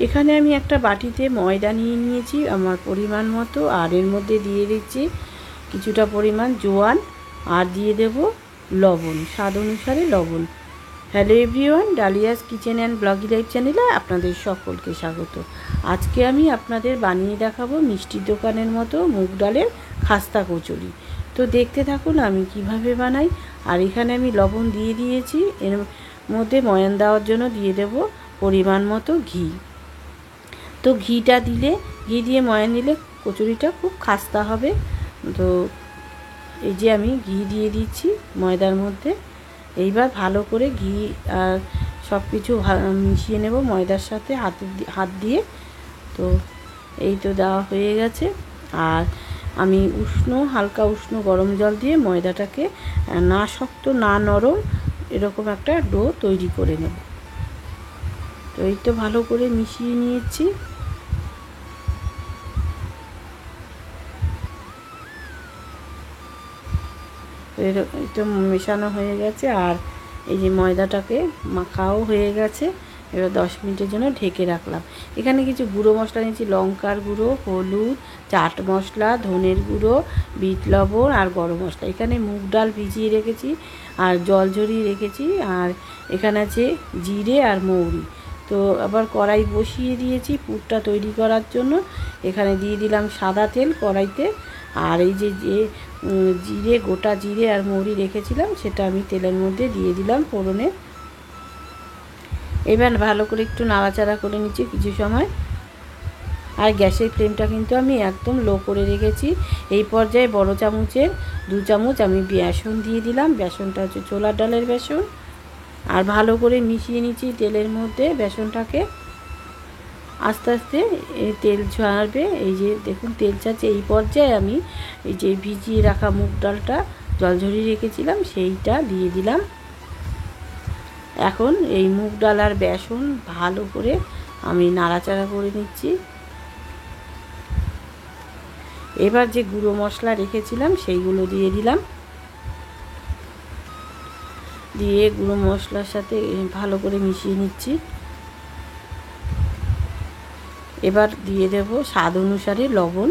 এখানে আমি একটা বাটিতে ময়দা নিয়ে নিয়েছি আমার পরিমাণ মতো, আর এর মধ্যে দিয়ে দিচ্ছি কিছুটা পরিমাণ জোয়ান, আর দিয়ে দেব লবণ, স্বাদ অনুসারে লবণ। Hello everyone, Dalia's kitchen and ব্লগি life চ্যানেলে আপনাদের সকলকে স্বাগত। আজকে আমি আপনাদের বানিয়ে দেখাবো মিষ্টির দোকানের মতো মুগ ডালের খাস্তা কচুরি। তো দেখতে থাকুন আমি কিভাবে বানাই। আর এখানে আমি লবণ দিয়ে দিয়েছি, এর মধ্যে ময়ান দেওয়ার জন্য দিয়ে দেব পরিমাণ মতো ঘি। তো ঘি দিয়ে ময়ান দিলে কচুরিটা খুব খাস্তা হবে। তো এই যে আমি ঘি দিয়ে দিচ্ছি ময়দার মধ্যে। এইবার ভালো করে ঘি আর সব কিছু মিশিয়ে নেব ময়দার সাথে হাত দিয়ে। তো এই তো দেওয়া হয়ে গেছে। আর আমি হালকা উষ্ণ গরম জল দিয়ে ময়দাটাকে না শক্ত না নরম এরকম একটা ডো তৈরি করে নেব। তো এই তো ভালো করে মিশিয়ে নিয়েছি। তো মেশানো হয়ে গেছে, আর এই যে ময়দাটাকে মাখাও হয়ে গেছে। এবার 10 মিনিটের জন্য ঢেকে রাখলাম। এখানে কিছু গুঁড়ো মশলা নিয়েছি, লঙ্কার গুঁড়ো, হলুদ, চাট মশলা, ধনের গুঁড়ো, বিট লবণ আর গরম মশলা। এখানে মুগ ডাল ভিজিয়ে রেখেছি আর জল ঝরিয়ে রেখেছি। আর এখানে আছে জিরে আর মৌরি। তো আবার কড়াই বসিয়ে দিয়েছি পুরটা তৈরি করার জন্য। এখানে দিয়ে দিলাম সাদা তেল কড়াইতে। আর এই যে গোটা জিরে আর মৌরি রেখেছিলাম সেটা আমি তেলের মধ্যে দিয়ে দিলাম ফোড়নে। এবার ভালো করে একটু নাড়াচাড়া করে নিচ্ছি কিছু সময়। আর গ্যাসের ফ্লেমটা কিন্তু আমি একদম লো করে রেখেছি। এই পর্যায়ে বড় চামচের 2 চামচ আমি বেসন দিয়ে দিলাম। বেসনটা হচ্ছে ছোলার ডালের বেসন। আর ভালো করে মিশিয়ে নিচ্ছি তেলের মধ্যে বেসনটাকে। আস্তে আস্তে তেল ছাড়বে। এই যে দেখুন তেল ছাড়ছে। এই পর্যায়ে আমি এই যে ভিজিয়ে রাখা মুগ ডালটা জল ঝরিয়ে রেখেছিলাম সেইটা দিয়ে দিলাম। এখন এই মুগ ডাল আর বেসন ভালো করে আমি নাড়াচাড়া করে নিচ্ছি। এবার যে গুঁড়ো মশলা রেখেছিলাম সেইগুলো দিয়ে দিলাম। দিয়ে গুঁড়ো মশলার সাথে ভালো করে মিশিয়ে নিচ্ছি। এবার দিয়ে দেব স্বাদ অনুসারে লবণ।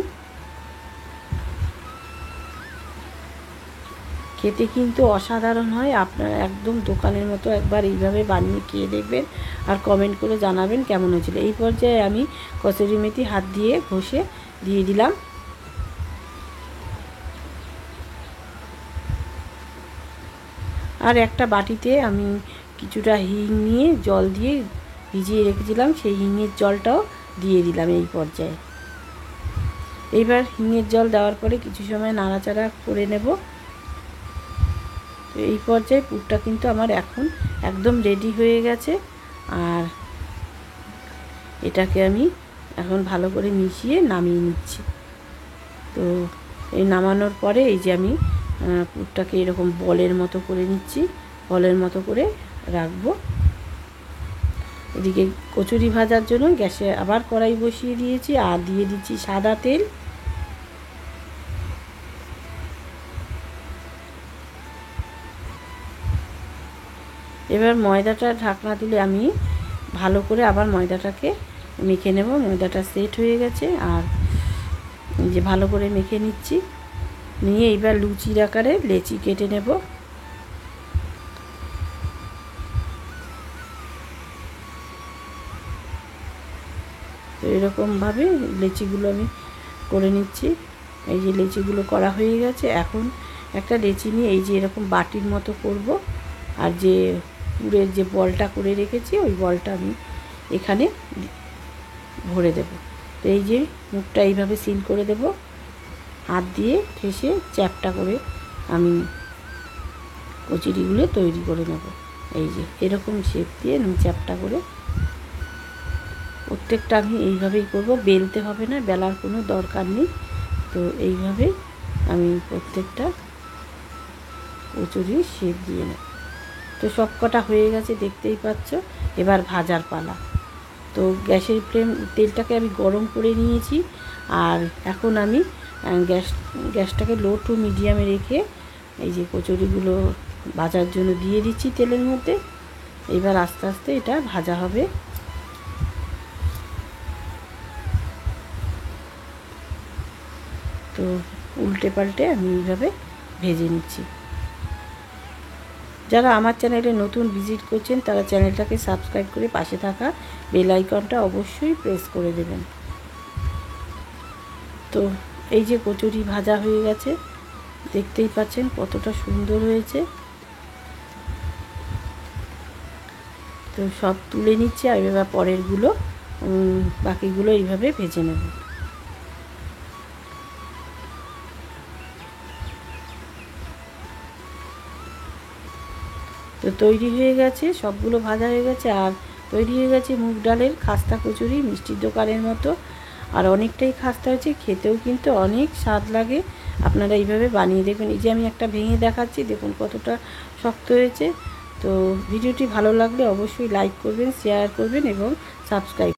খেতে কিন্তু অসাধারণ হয়। আপনারা একদম দোকানের মতো একবার এইভাবে বানিয়ে খেয়ে দেখবেন আর কমেন্ট করে জানাবেন কেমন হয়েছিল। এই পর্যায়ে আমি কসুরি মেথি হাত দিয়ে ঘষে দিয়ে দিলাম। আর একটা বাটিতে আমি কিছুটা হিং নিয়ে জল দিয়ে ভিজিয়ে রেখেছিলাম, সেই হিঙের জলটাও দিয়ে দিলাম এই পর্যায়ে। এইবার হিঙের জল দেওয়ার পরে কিছু সময় নাড়াচাড়া করে নেব। তো এই পর্যায়ে পুরটা কিন্তু আমার এখন একদম রেডি হয়ে গেছে। আর এটাকে আমি এখন ভালো করে মিশিয়ে নামিয়ে নিচ্ছি। তো এই নামানোর পরে এই যে আমি পুরটাকে এরকম বলের মতো করে নিচ্ছি, বলের মতো করে রাখবো। এদিকে কচুরি ভাজার জন্য গ্যাসে আবার কড়াই বসিয়ে দিয়েছি আর দিয়ে দিচ্ছি সাদা তেল। এবার ময়দাটা ঢাকনা তুলে আমি ভালো করে আবার ময়দাটাকে মেখে নেব। ময়দাটা সেট হয়ে গেছে। আর যে ভালো করে মেখে নিচ্ছি, নিয়ে এবার লুচির আকারে লেচি কেটে নেব। তো এরকমভাবে লেচিগুলো আমি করে নিচ্ছি। এই যে লেচিগুলো করা হয়ে গেছে। এখন একটা লেচি নিয়ে এই যে এরকম বাটির মতো করব। আর যে পুরের যে বলটা করে রেখেছি ওই বলটা আমি এখানে ভরে দেব। তো এই যে মুখটা এইভাবে সিল করে দেব, হাত দিয়ে ঠেসে চ্যাপটা করে আমি কচুরিগুলো তৈরি করে নেব। এই যে এরকম শেপ দিয়ে আমি চ্যাপটা করে প্রত্যেকটা আমি এইভাবেই করব। বেলতে হবে না, বেলার কোনো দরকার নেই। তো এইভাবে আমি প্রত্যেকটা কচুরি শেপ দিয়ে নেব। তো সব কটা হয়ে গেছে দেখতেই পাচ্ছ। এবার ভাজার পালা। তো গ্যাসের তেলটাকে আমি গরম করে নিয়েছি। আর এখন আমি গ্যাসটাকে লো টু মিডিয়ামে রেখে এই যে কচুরিগুলো ভাজার জন্য দিয়ে দিচ্ছি তেলের মধ্যে। এবার আস্তে আস্তে এটা ভাজা হবে। তো উল্টে পাল্টে আমি এইভাবে ভেজে নিচ্ছি। যারা আমার চ্যানেলে নতুন ভিজিট করছেন তারা চ্যানেলটাকে সাবস্ক্রাইব করে পাশে থাকা বেল আইকনটা অবশ্যই প্রেস করে দেবেন। তো এই যে কচুরি ভাজা হয়ে গেছে, দেখতেই পাচ্ছেন কতটা সুন্দর হয়েছে। তো সব তুলে নিচ্ছি আর এবার পরেরগুলো বাকিগুলো এইভাবে ভেজে নেব। তো তৈরি হয়ে গেছে, সবগুলো ভাজা হয়ে গেছে। আর তৈরি হয়ে গেছে মুগ ডালের খাস্তা কচুরি, মিষ্টির দোকানের মতো। আর অনেকটাই খাস্তা হয়েছে, খেতেও কিন্তু অনেক স্বাদ লাগে। আপনারা এইভাবে বানিয়ে দেখবেন। এই যে আমি একটা ভেঙে দেখাচ্ছি, দেখুন কতটা শক্ত হয়েছে। তো ভিডিওটি ভালো লাগলে অবশ্যই লাইক করবেন, শেয়ার করবেন এবং সাবস্ক্রাইব